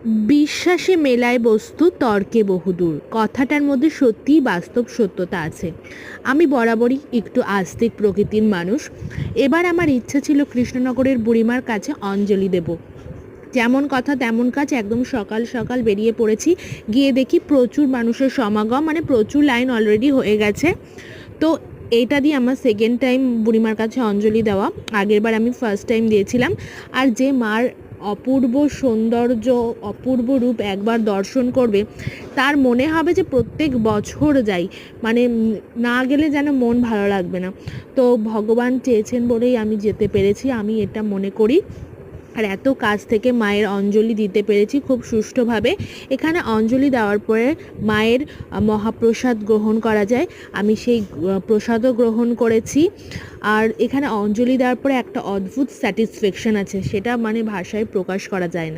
বিশ্বাসে মেলায় বস্তু তর্কে বহুদূর, কথাটার মধ্যে সত্যিই বাস্তব সত্যতা আছে। আমি বরাবরই একটু আস্তিক প্রকৃতির মানুষ। এবার আমার ইচ্ছা ছিল কৃষ্ণনগরের বুড়িমার কাছে অঞ্জলি দেব। যেমন কথা তেমন কাজ, একদম সকাল সকাল বেরিয়ে পড়েছি। গিয়ে দেখি প্রচুর মানুষের সমাগম, মানে প্রচুর লাইন অলরেডি হয়ে গেছে। তো এইটা দিয়ে আমার সেকেন্ড টাইম বুড়িমার কাছে অঞ্জলি দেওয়া। আগেরবার আমি ফার্স্ট টাইম দিয়েছিলাম। আর যে মার অপূর্ব সৌন্দর্য, অপূর্ব রূপ একবার দর্শন করবে তার মনে হবে যে প্রত্যেক বছর যাই, মানে না গেলে যেন মন ভালো লাগবে না। তো ভগবান চেয়েছেন বলেই আমি যেতে পেরেছি, আমি এটা মনে করি। আর এত কাছ থেকে মায়ের অঞ্জলি দিতে পেরেছি খুব সুষ্ঠুভাবে। এখানে অঞ্জলি দেওয়ার পরে মায়ের মহাপ্রসাদ গ্রহণ করা যায়, আমি সেই প্রসাদও গ্রহণ করেছি। আর এখানে অঞ্জলি দেওয়ার পরে একটা অদ্ভুত স্যাটিসফ্যাকশন আছে, সেটা মানে ভাষায় প্রকাশ করা যায় না।